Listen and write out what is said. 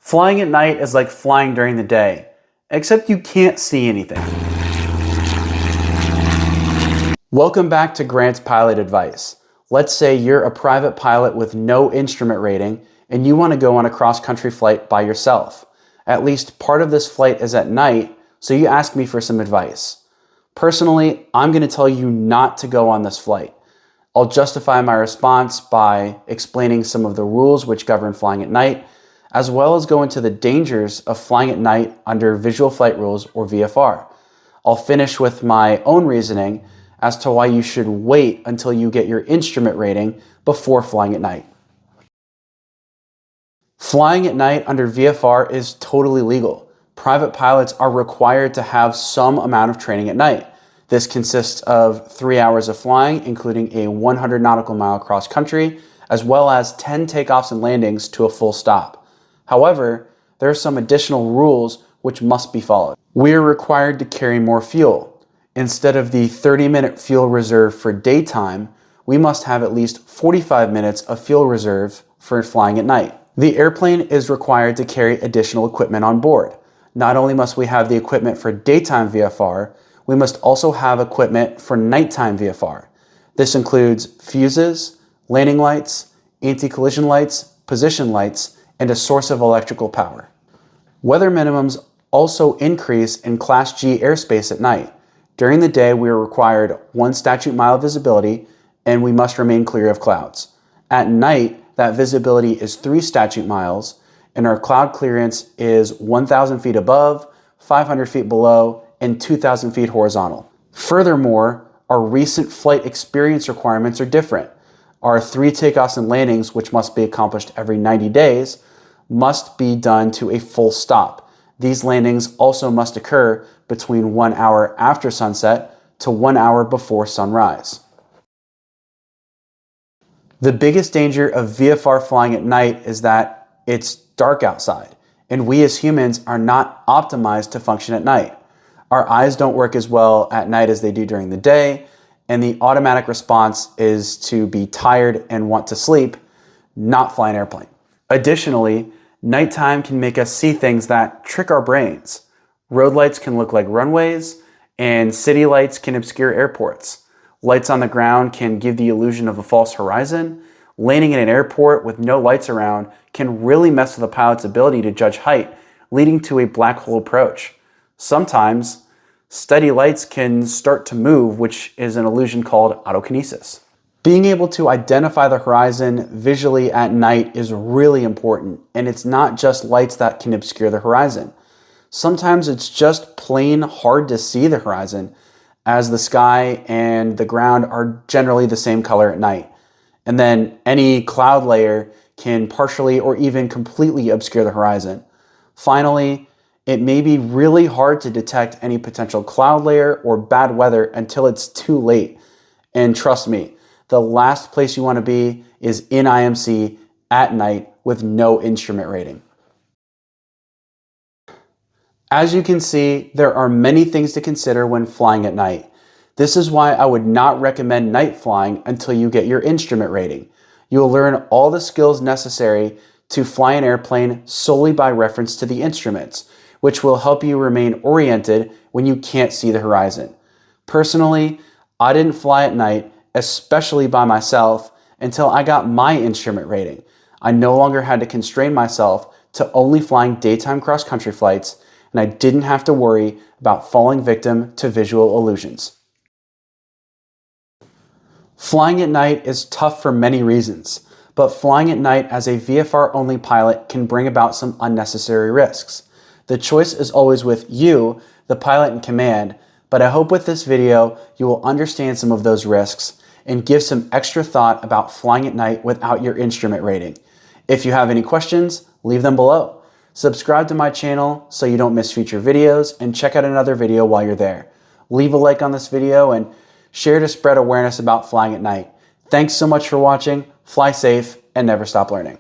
Flying at night is like flying during the day, except you can't see anything. Welcome back to Grant's Pilot Advice. Let's say you're a private pilot with no instrument rating and you want to go on a cross-country flight by yourself. At least part of this flight is at night, so you ask me for some advice. Personally, I'm going to tell you not to go on this flight. I'll justify my response by explaining some of the rules which govern flying at night, as well as go into the dangers of flying at night under Visual Flight Rules or VFR. I'll finish with my own reasoning as to why you should wait until you get your instrument rating before flying at night. Flying at night under VFR is totally legal. Private pilots are required to have some amount of training at night. This consists of 3 hours of flying, including a 100 nautical mile cross country, as well as 10 takeoffs and landings to a full stop. However, there are some additional rules which must be followed. We are required to carry more fuel. Instead of the 30-minute fuel reserve for daytime, we must have at least 45 minutes of fuel reserve for flying at night. The airplane is required to carry additional equipment on board. Not only must we have the equipment for daytime VFR, we must also have equipment for nighttime VFR. This includes fuses, landing lights, anti-collision lights, position lights, and a source of electrical power. Weather minimums also increase in Class G airspace at night. During the day, we are required 1 statute mile visibility, and we must remain clear of clouds. At night, that visibility is 3 statute miles, and our cloud clearance is 1,000 feet above, 500 feet below, and 2,000 feet horizontal. Furthermore, our recent flight experience requirements are different. Our 3 takeoffs and landings, which must be accomplished every 90 days, must be done to a full stop. These landings also must occur between 1 hour after sunset to 1 hour before sunrise. The biggest danger of VFR flying at night is that it's dark outside, and we as humans are not optimized to function at night. Our eyes don't work as well at night as they do during the day, and the automatic response is to be tired and want to sleep, not fly an airplane. Additionally, nighttime can make us see things that trick our brains. Road lights can look like runways, and city lights can obscure airports. Lights on the ground can give the illusion of a false horizon. Landing in an airport with no lights around can really mess with a pilot's ability to judge height, leading to a black hole approach. Sometimes, steady lights can start to move, which is an illusion called autokinesis. Being able to identify the horizon visually at night is really important, and it's not just lights that can obscure the horizon. Sometimes it's just plain hard to see the horizon, as the sky and the ground are generally the same color at night. And then any cloud layer can partially or even completely obscure the horizon. Finally, it may be really hard to detect any potential cloud layer or bad weather until it's too late. And trust me, the last place you want to be is in IMC at night with no instrument rating. As you can see, there are many things to consider when flying at night. This is why I would not recommend night flying until you get your instrument rating. You will learn all the skills necessary to fly an airplane solely by reference to the instruments, which will help you remain oriented when you can't see the horizon. Personally, I didn't fly at night, especially by myself, until I got my instrument rating. I no longer had to constrain myself to only flying daytime cross-country flights, and I didn't have to worry about falling victim to visual illusions. Flying at night is tough for many reasons, but flying at night as a VFR-only pilot can bring about some unnecessary risks. The choice is always with you, the pilot in command, but I hope with this video you will understand some of those risks and give some extra thought about flying at night without your instrument rating. If you have any questions, leave them below. Subscribe to my channel so you don't miss future videos, and check out another video while you're there. Leave a like on this video and share to spread awareness about flying at night. Thanks so much for watching, fly safe, and never stop learning.